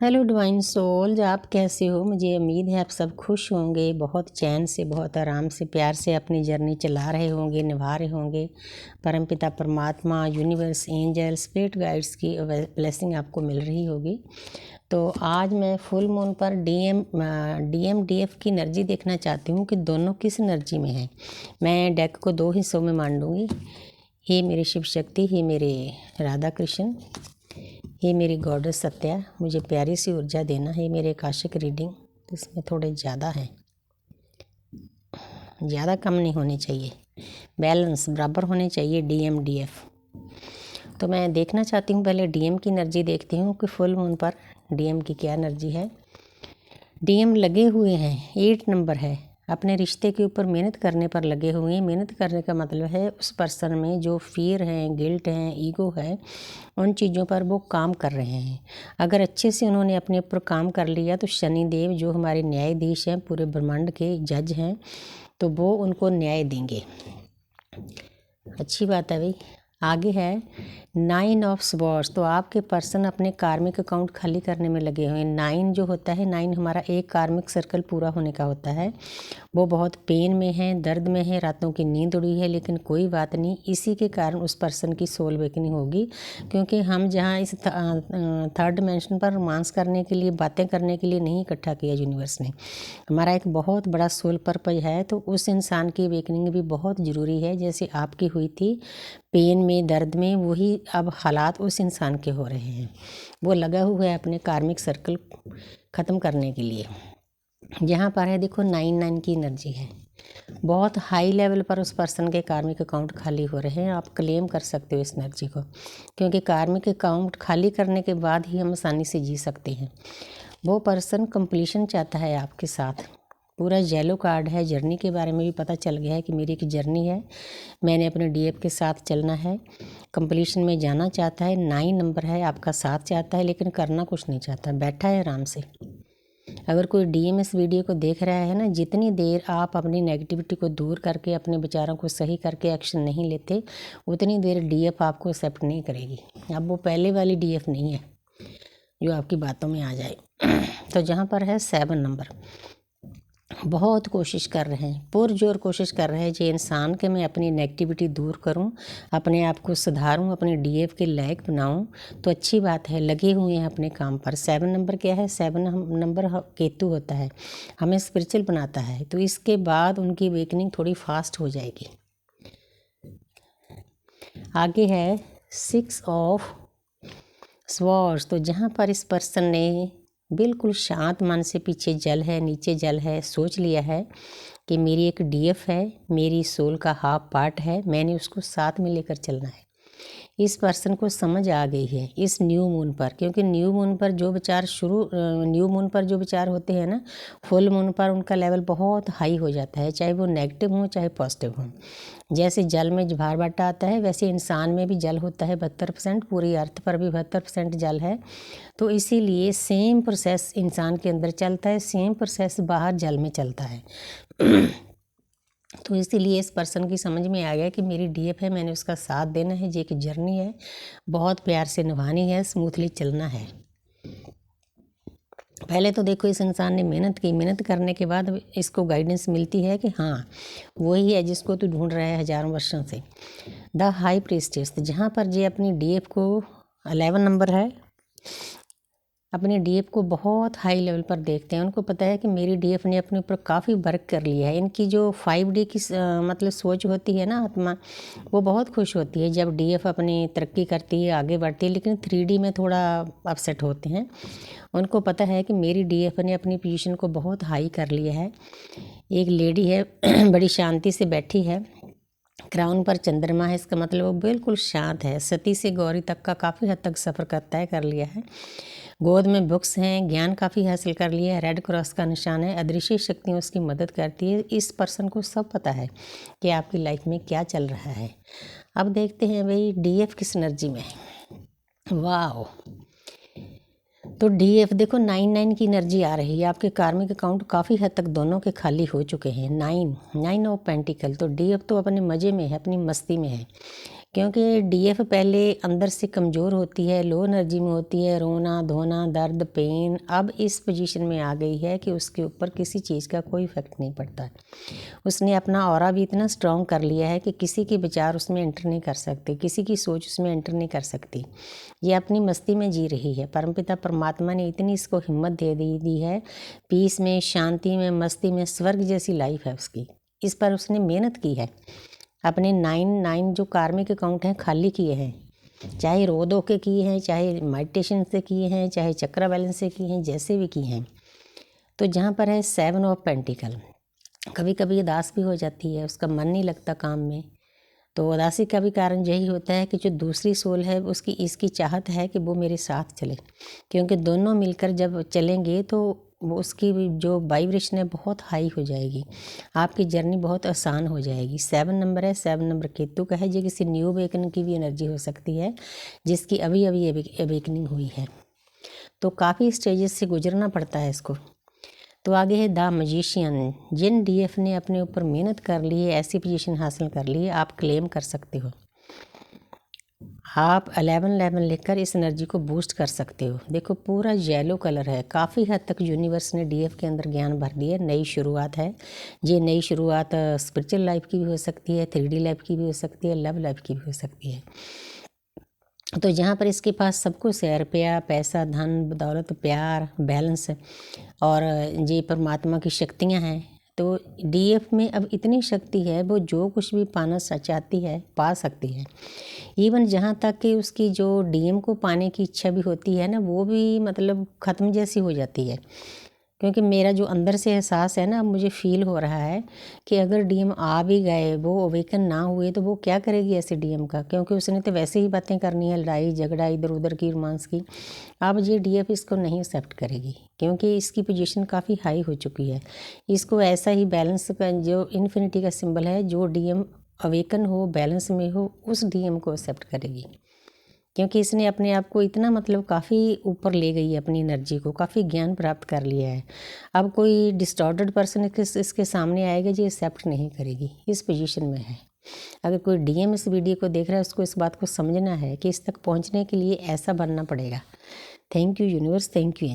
Hello divine souls, आप कैसे हो? मुझे उम्मीद है आप सब खुश होंगे, बहुत चैन से, बहुत आराम से, प्यार से अपनी जर्नी चला रहे होंगे, निभा रहे होंगे। परमपिता परमात्मा, यूनिवर्स, एंजल, स्पिरिट गाइड्स की ब्लेसिंग आपको मिल रही होगी। तो आज मैं फुल मून पर डीएफ की एनर्जी देखना चाहती हूँ कि दोनों किस एनर्जी में हैं। मैं डेक को 2 हिस्सों में मान लूँगी। हे मेरी शिव शक्ति, हे मेरे राधा कृष्ण, ये मेरी गॉडेस सत्या, मुझे प्यारी सी ऊर्जा देना है। मेरे आकाशिक रीडिंग तो इसमें थोड़े ज़्यादा हैं, ज़्यादा कम नहीं होनी चाहिए, बैलेंस बराबर होने चाहिए। डीएफ तो मैं देखना चाहती हूँ। पहले डीएम की एनर्जी देखती हूँ कि फुल मून पर डीएम की क्या एनर्जी है। डीएम लगे हुए हैं, 8 नंबर है, अपने रिश्ते के ऊपर मेहनत करने पर लगे हुए हैं। मेहनत करने का मतलब है उस पर्सन में जो फियर है, गिल्ट है, ईगो है, उन चीज़ों पर वो काम कर रहे हैं। अगर अच्छे से उन्होंने अपने ऊपर काम कर लिया तो शनिदेव जो हमारे न्यायाधीश हैं, पूरे ब्रह्मांड के जज हैं, तो वो उनको न्याय देंगे। अच्छी बात है भाई। आगे है 9 ऑफ स्वॉर्ड्स। तो आपके पर्सन अपने कार्मिक अकाउंट खाली करने में लगे हुए हैं। 9 जो होता है, 9 हमारा एक कार्मिक सर्कल पूरा होने का होता है। वो बहुत पेन में है, दर्द में है, रातों की नींद उड़ी है, लेकिन कोई बात नहीं, इसी के कारण उस पर्सन की सोल वेकनिंग होगी। क्योंकि हम जहाँ इस थर्ड डिमेंशन पर रोमांस करने के लिए, बातें करने के लिए नहीं इकट्ठा किया यूनिवर्स ने। हमारा एक बहुत बड़ा सोल पर्पज है, तो उस इंसान की वेकनिंग भी बहुत ज़रूरी है। जैसे आपकी हुई थी पेन में, दर्द में, वही अब हालात उस इंसान के हो रहे हैं। वो लगा हुआ है अपने कार्मिक सर्कल ख़त्म करने के लिए। यहाँ पर है देखो 9 की एनर्जी है, बहुत हाई लेवल पर उस पर्सन के कार्मिक अकाउंट खाली हो रहे हैं। आप क्लेम कर सकते हो इस एनर्जी को, क्योंकि कार्मिक अकाउंट खाली करने के बाद ही हम आसानी से जी सकते हैं। वो पर्सन कंप्लीशन चाहता है आपके साथ। पूरा येलो कार्ड है, जर्नी के बारे में भी पता चल गया है कि मेरी एक जर्नी है, मैंने अपने डीएफ के साथ चलना है, कंप्लीशन में जाना चाहता है। 9 नंबर है, आपका साथ चाहता है, लेकिन करना कुछ नहीं चाहता, बैठा है आराम से। अगर कोई डीएम इस वीडियो को देख रहा है ना, जितनी देर आप अपनी नेगेटिविटी को दूर करके, अपने विचारों को सही करके एक्शन नहीं लेते, उतनी देर डीएफ आपको एक्सेप्ट नहीं करेगी। अब वो पहले वाली डीएफ नहीं है जो आपकी बातों में आ जाए। तो जहाँ पर है 7 नंबर, बहुत कोशिश कर रहे हैं, पुरजोर कोशिश कर रहे हैं जे इंसान के मैं अपनी नेगेटिविटी दूर करूं, अपने आप को सुधारूं, अपने डीएफ के लायक बनाऊं। तो अच्छी बात है, लगे हुए हैं अपने काम पर। 7 नंबर क्या है? 7 नंबर केतु होता है, हमें स्पिरिचुअल बनाता है। तो इसके बाद उनकी वेकनिंग थोड़ी फास्ट हो जाएगी। आगे है 6 ऑफ स्वॉर्ड्स। तो जहाँ पर इस पर्सन ने बिल्कुल शांत मन से, पीछे जल है, नीचे जल है, सोच लिया है कि मेरी एक डीएफ है, मेरी सोल का हाफ पार्ट है, मैंने उसको साथ में लेकर चलना है। इस पर्सन को समझ आ गई है इस न्यू मून पर, क्योंकि न्यू मून पर जो विचार न्यू मून पर जो विचार होते हैं ना, फुल मून पर उनका लेवल बहुत हाई हो जाता है, चाहे वो नेगेटिव हो चाहे पॉजिटिव हो। जैसे जल में ज्वार भाटा आता है, वैसे इंसान में भी जल होता है 72%, पूरी अर्थ पर भी 72% जल है। तो इसीलिए सेम प्रोसेस इंसान के अंदर चलता है, सेम प्रोसेस बाहर जल में चलता है। तो इसीलिए इस पर्सन की समझ में आ गया कि मेरी डीएफ है, मैंने उसका साथ देना है, ये एक जर्नी है, बहुत प्यार से निभानी है, स्मूथली चलना है। पहले तो देखो इस इंसान ने मेहनत की, मेहनत करने के बाद इसको गाइडेंस मिलती है कि हाँ वही है जिसको तू ढूंढ रहा है हज़ारों वर्षों से। द हाई प्रीस्टेस, जहाँ पर जे अपनी डीएफ को 11 नंबर है, अपने डीएफ को बहुत हाई लेवल पर देखते हैं। उनको पता है कि मेरी डीएफ ने अपने ऊपर काफ़ी वर्क कर लिया है। इनकी जो 5D की मतलब सोच होती है ना, आत्मा, वो बहुत खुश होती है जब डीएफ अपनी तरक्की करती है, आगे बढ़ती है। लेकिन 3D में थोड़ा अपसेट होते हैं। उनको पता है कि मेरी डीएफ ने अपनी पोजीशन को बहुत हाई कर लिया है। एक लेडी है बड़ी शांति से बैठी है, क्राउन पर चंद्रमा है, इसका मतलब वो बिल्कुल शांत है। सती से गौरी तक का काफ़ी हद तक सफ़र का तय कर लिया है। गोद में बुक्स हैं, ज्ञान काफ़ी हासिल कर लिया है, रेड क्रॉस का निशान है, अदृश्य शक्तियाँ उसकी मदद करती है। इस पर्सन को सब पता है कि आपकी लाइफ में क्या चल रहा है। अब देखते हैं भाई डीएफ किस एनर्जी में है। वाह, तो डीएफ देखो 9 की एनर्जी आ रही है। आपके कार्मिक अकाउंट काफ़ी हद तक दोनों के खाली हो चुके हैं। 9 ऑफ पेंटिकल। तो डीएफ तो अपने मज़े में है, अपनी मस्ती में है, क्योंकि डीएफ पहले अंदर से कमज़ोर होती है, लो एनर्जी में होती है, रोना धोना, दर्द, पेन। अब इस पोजीशन में आ गई है कि उसके ऊपर किसी चीज़ का कोई इफेक्ट नहीं पड़ता। उसने अपना ऑरा भी इतना स्ट्रॉन्ग कर लिया है कि किसी के विचार उसमें एंटर नहीं कर सकते, किसी की सोच उसमें एंटर नहीं कर सकती। ये अपनी मस्ती में जी रही है। परमपिता परमात्मा ने इतनी इसको हिम्मत दे दी है, पीस में, शांति में, मस्ती में, स्वर्ग जैसी लाइफ है उसकी। इस पर उसने मेहनत की है। अपने 9 जो कार्मिक अकाउंट हैं खाली किए हैं, चाहे रो धो के किए हैं, चाहे मेडिटेशन से किए हैं, चाहे चक्रा बैलेंस से किए हैं, जैसे भी किए हैं। तो जहाँ पर है 7 ऑफ पेंटिकल, कभी कभी उदास भी हो जाती है, उसका मन नहीं लगता काम में। तो उदासी का भी कारण यही होता है कि जो दूसरी सोल है उसकी इसकी चाहत है कि वो मेरे साथ चले, क्योंकि दोनों मिलकर जब चलेंगे तो वो उसकी जो वाइब्रेशन है बहुत हाई हो जाएगी, आपकी जर्नी बहुत आसान हो जाएगी। 7 नंबर है, 7 नंबर केतु का है। ये किसी न्यू अवेकनिंग की भी एनर्जी हो सकती है, जिसकी अभी अभी अवेकनिंग हुई है। तो काफ़ी स्टेजेस से गुजरना पड़ता है इसको। तो आगे है द मैजिशियन। जिन डीएफ ने अपने ऊपर मेहनत कर ली है, ऐसी पोजीशन हासिल कर ली है, आप क्लेम कर सकते हो। आप 11 लेकर इस एनर्जी को बूस्ट कर सकते हो। देखो पूरा येलो कलर है। काफ़ी हद तक यूनिवर्स ने डीएफ के अंदर ज्ञान भर दिया। नई शुरुआत है। ये नई शुरुआत स्पिरिचुअल लाइफ की भी हो सकती है, 3D लाइफ की भी हो सकती है, लव लाइफ की भी हो सकती है। तो जहाँ पर इसके पास सब कुछ है, रुपया, पैसा, धन, दौलत, प्यार, बैलेंस और ये परमात्मा की शक्तियाँ हैं। तो डीएफ में अब इतनी शक्ति है, वो जो कुछ भी पाना चाहती है पा सकती है। इवन जहाँ तक कि उसकी जो डीएम को पाने की इच्छा भी होती है ना, वो भी मतलब ख़त्म जैसी हो जाती है। क्योंकि मेरा जो अंदर से एहसास है ना, अब मुझे फील हो रहा है कि अगर डीएम आ भी गए, वो अवेकन ना हुए, तो वो क्या करेगी ऐसे डीएम का, क्योंकि उसने तो वैसे ही बातें करनी है, लड़ाई झगड़ा इधर उधर की, रोमांस की। अब ये डीएफ इसको नहीं एक्सेप्ट करेगी, क्योंकि इसकी पोजीशन काफ़ी हाई हो चुकी है। इसको ऐसा ही बैलेंस का जो इन्फिनिटी का सिंबल है, जो डीएम अवेकन हो, बैलेंस में हो, उस डीएम को एक्सेप्ट करेगी। क्योंकि इसने अपने आप को इतना मतलब काफ़ी ऊपर ले गई है, अपनी एनर्जी को काफ़ी ज्ञान प्राप्त कर लिया है। अब कोई डिस्टॉर्टेड पर्सन इसके सामने आएगा जो एक्सेप्ट नहीं करेगी, इस पोजीशन में है। अगर कोई डीएम इस वीडियो को देख रहा है, उसको इस बात को समझना है कि इस तक पहुंचने के लिए ऐसा बनना पड़ेगा। Thank you universe, thank you.